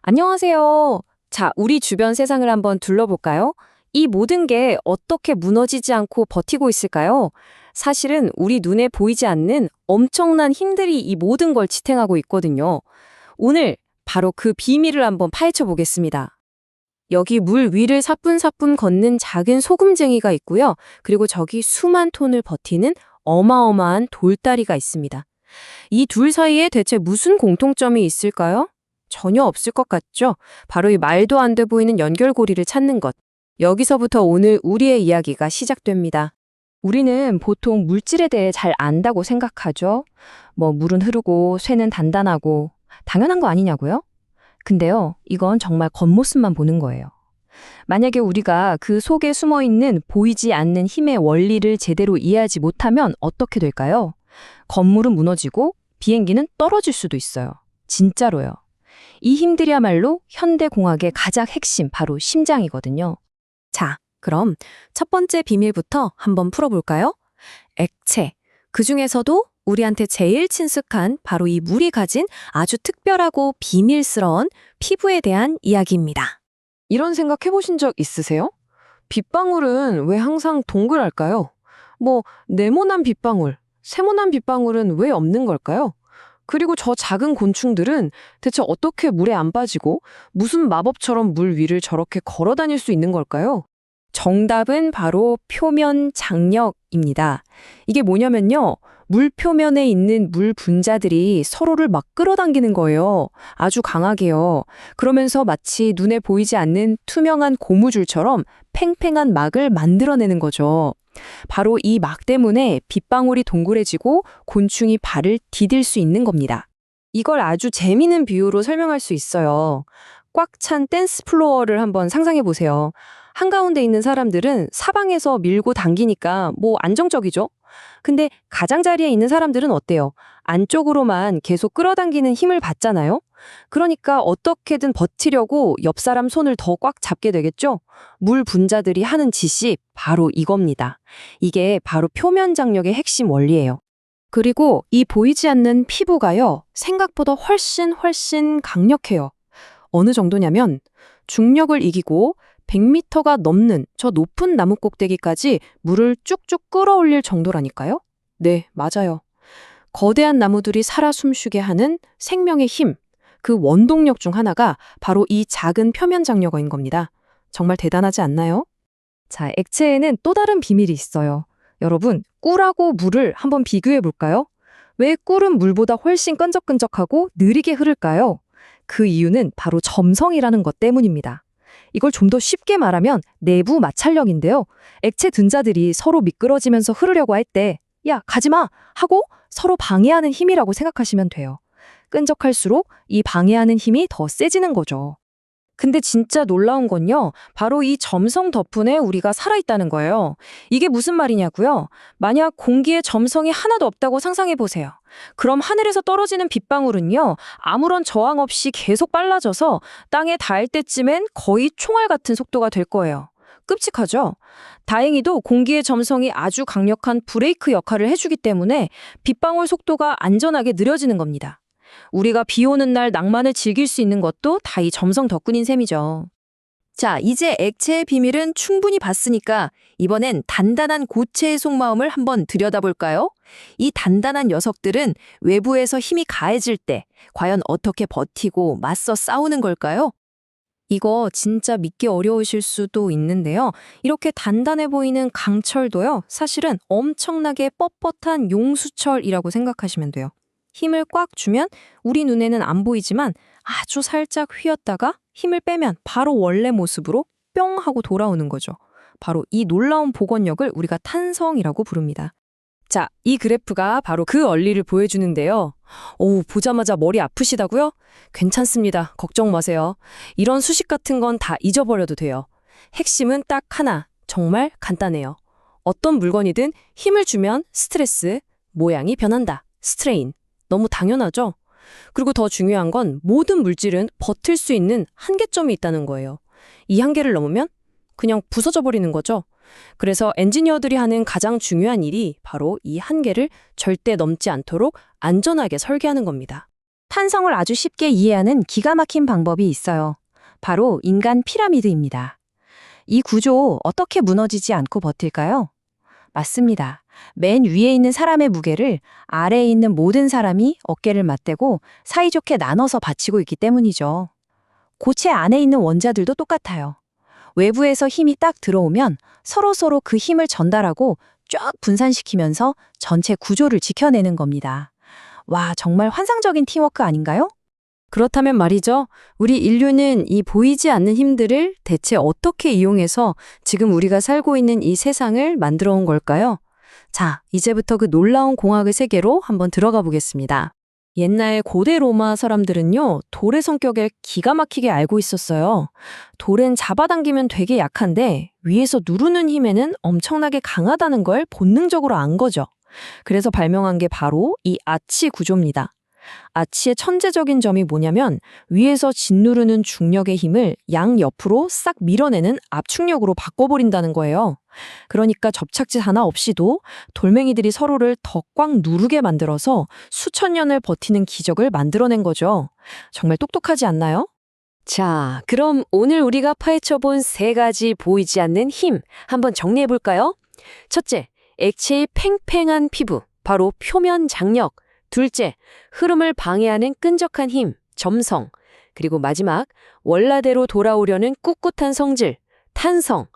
안녕하세요. 자, 우리 주변 세상을 한번 둘러볼까요? 이 모든 게 어떻게 무너지지 않고 버티고 있을까요? 사실은 우리 눈에 보이지 않는 엄청난 힘들이 이 모든 걸 지탱하고 있거든요. 오늘 바로 그 비밀을 한번 파헤쳐 보겠습니다. 여기 물 위를 사뿐사뿐 걷는 작은 소금쟁이가 있고요. 그리고 저기 수만 톤을 버티는 어마어마한 돌다리가 있습니다. 이 둘 사이에 대체 무슨 공통점이 있을까요? 전혀 없을 것 같죠? 바로 이 말도 안 돼 보이는 연결고리를 찾는 것. 여기서부터 오늘 우리의 이야기가 시작됩니다. 우리는 보통 물질에 대해 잘 안다고 생각하죠. 물은 흐르고 쇠는 단단하고 당연한 거 아니냐고요? 근데요, 이건 정말 겉모습만 보는 거예요. 만약에 우리가 그 속에 숨어 있는 보이지 않는 힘의 원리를 제대로 이해하지 못하면 어떻게 될까요? 건물은 무너지고 비행기는 떨어질 수도 있어요. 진짜로요. 이 힘들이야말로 현대공학의 가장 핵심, 바로 심장이거든요. 자, 그럼 첫 번째 비밀부터 한번 풀어볼까요? 액체. 그중에서도 우리한테 제일 친숙한 바로 이 물이 가진 아주 특별하고 비밀스러운 피부에 대한 이야기입니다. 이런 생각 해보신 적 있으세요? 빗방울은 왜 항상 동그랄까요? 네모난 빗방울, 세모난 빗방울은 왜 없는 걸까요? 그리고 저 작은 곤충들은 대체 어떻게 물에 안 빠지고 무슨 마법처럼 물 위를 저렇게 걸어 다닐 수 있는 걸까요? 정답은 바로 표면 장력입니다. 이게 뭐냐면요. 물 표면에 있는 물 분자들이 서로를 막 끌어당기는 거예요. 아주 강하게요. 그러면서 마치 눈에 보이지 않는 투명한 고무줄처럼 팽팽한 막을 만들어내는 거죠. 바로 이 막 때문에 빗방울이 동그래지고 곤충이 발을 디딜 수 있는 겁니다. 이걸 아주 재미있는 비유로 설명할 수 있어요. 꽉 찬 댄스 플로어를 한번 상상해 보세요. 한가운데 있는 사람들은 사방에서 밀고 당기니까 안정적이죠? 근데 가장자리에 있는 사람들은 어때요? 안쪽으로만 계속 끌어당기는 힘을 받잖아요? 그러니까 어떻게든 버티려고 옆 사람 손을 더 꽉 잡게 되겠죠? 물 분자들이 하는 짓이 바로 이겁니다. 이게 바로 표면 장력의 핵심 원리예요. 그리고 이 보이지 않는 피부가요, 생각보다 훨씬 강력해요. 어느 정도냐면 중력을 이기고 100m가 넘는 저 높은 나무 꼭대기까지 물을 쭉쭉 끌어올릴 정도라니까요? 네, 맞아요. 거대한 나무들이 살아 숨쉬게 하는 생명의 힘, 그 원동력 중 하나가 바로 이 작은 표면 장력어인 겁니다. 정말 대단하지 않나요? 자, 액체에는 또 다른 비밀이 있어요. 여러분, 꿀하고 물을 한번 비교해 볼까요? 왜 꿀은 물보다 훨씬 끈적끈적하고 느리게 흐를까요? 그 이유는 바로 점성이라는 것 때문입니다. 이걸 좀 더 쉽게 말하면 내부 마찰력인데요. 액체 분자들이 서로 미끄러지면서 흐르려고 할 때, 야, 가지마! 하고 서로 방해하는 힘이라고 생각하시면 돼요. 끈적할수록 이 방해하는 힘이 더 세지는 거죠. 근데 진짜 놀라운 건요, 바로 이 점성 덕분에 우리가 살아있다는 거예요. 이게 무슨 말이냐고요? 만약 공기에 점성이 하나도 없다고 상상해 보세요. 그럼 하늘에서 떨어지는 빗방울은요, 아무런 저항 없이 계속 빨라져서 땅에 닿을 때쯤엔 거의 총알 같은 속도가 될 거예요. 끔찍하죠? 다행히도 공기의 점성이 아주 강력한 브레이크 역할을 해주기 때문에 빗방울 속도가 안전하게 느려지는 겁니다. 우리가 비 오는 날 낭만을 즐길 수 있는 것도 다 이 점성 덕분인 셈이죠. 자, 이제 액체의 비밀은 충분히 봤으니까 이번엔 단단한 고체의 속마음을 한번 들여다볼까요? 이 단단한 녀석들은 외부에서 힘이 가해질 때 과연 어떻게 버티고 맞서 싸우는 걸까요? 이거 진짜 믿기 어려우실 수도 있는데요. 이렇게 단단해 보이는 강철도요, 사실은 엄청나게 뻣뻣한 용수철이라고 생각하시면 돼요. 힘을 꽉 주면 우리 눈에는 안 보이지만 아주 살짝 휘었다가 힘을 빼면 바로 원래 모습으로 뿅 하고 돌아오는 거죠. 바로 이 놀라운 복원력을 우리가 탄성이라고 부릅니다. 자, 이 그래프가 바로 그 원리를 보여주는데요. 보자마자 머리 아프시다고요? 괜찮습니다. 걱정 마세요. 이런 수식 같은 건 다 잊어버려도 돼요. 핵심은 딱 하나, 정말 간단해요. 어떤 물건이든 힘을 주면 스트레스, 모양이 변한다. 스트레인. 너무 당연하죠? 그리고 더 중요한 건 모든 물질은 버틸 수 있는 한계점이 있다는 거예요. 이 한계를 넘으면 그냥 부서져 버리는 거죠. 그래서 엔지니어들이 하는 가장 중요한 일이 바로 이 한계를 절대 넘지 않도록 안전하게 설계하는 겁니다. 탄성을 아주 쉽게 이해하는 기가 막힌 방법이 있어요. 바로 인간 피라미드입니다. 이 구조 어떻게 무너지지 않고 버틸까요? 맞습니다. 맨 위에 있는 사람의 무게를 아래에 있는 모든 사람이 어깨를 맞대고 사이좋게 나눠서 받치고 있기 때문이죠. 고체 안에 있는 원자들도 똑같아요. 외부에서 힘이 딱 들어오면 서로서로 그 힘을 전달하고 쫙 분산시키면서 전체 구조를 지켜내는 겁니다. 와, 정말 환상적인 팀워크 아닌가요? 그렇다면 말이죠. 우리 인류는 이 보이지 않는 힘들을 대체 어떻게 이용해서 지금 우리가 살고 있는 이 세상을 만들어 온 걸까요? 자, 이제부터 그 놀라운 공학의 세계로 한번 들어가 보겠습니다. 옛날 고대 로마 사람들은요, 돌의 성격을 기가 막히게 알고 있었어요. 돌은 잡아당기면 되게 약한데 위에서 누르는 힘에는 엄청나게 강하다는 걸 본능적으로 안 거죠. 그래서 발명한 게 바로 이 아치 구조입니다. 아치의 천재적인 점이 뭐냐면 위에서 짓누르는 중력의 힘을 양옆으로 싹 밀어내는 압축력으로 바꿔버린다는 거예요. 그러니까 접착질 하나 없이도 돌멩이들이 서로를 더 꽉 누르게 만들어서 수천 년을 버티는 기적을 만들어낸 거죠. 정말 똑똑하지 않나요? 자, 그럼 오늘 우리가 파헤쳐본 세 가지 보이지 않는 힘 한번 정리해볼까요? 첫째, 액체의 팽팽한 피부, 바로 표면 장력. 둘째, 흐름을 방해하는 끈적한 힘, 점성. 그리고 마지막, 원래대로 돌아오려는 꿋꿋한 성질, 탄성.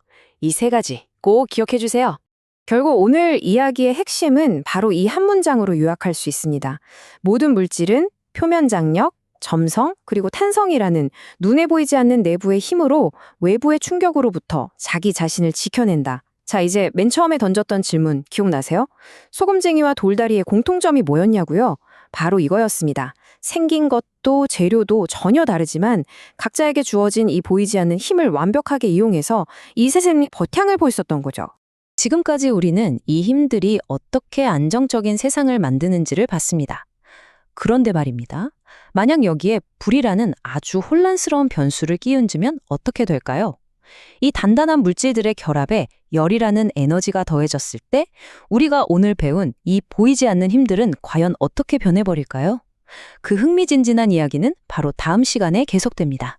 이 세 가지 꼭 기억해 주세요. 결국 오늘 이야기의 핵심은 바로 이 한 문장으로 요약할 수 있습니다. 모든 물질은 표면 장력, 점성, 그리고 탄성이라는 눈에 보이지 않는 내부의 힘으로 외부의 충격으로부터 자기 자신을 지켜낸다. 자, 이제 맨 처음에 던졌던 질문 기억나세요? 소금쟁이와 돌다리의 공통점이 뭐였냐고요? 바로 이거였습니다. 생긴 것도 재료도 전혀 다르지만 각자에게 주어진 이 보이지 않는 힘을 완벽하게 이용해서 이 세상의 버향을 보였었던 거죠. 지금까지 우리는 이 힘들이 어떻게 안정적인 세상을 만드는지를 봤습니다. 그런데 말입니다. 만약 여기에 불이라는 아주 혼란스러운 변수를 끼얹으면 어떻게 될까요? 이 단단한 물질들의 결합에 열이라는 에너지가 더해졌을 때 우리가 오늘 배운 이 보이지 않는 힘들은 과연 어떻게 변해버릴까요? 그 흥미진진한 이야기는 바로 다음 시간에 계속됩니다.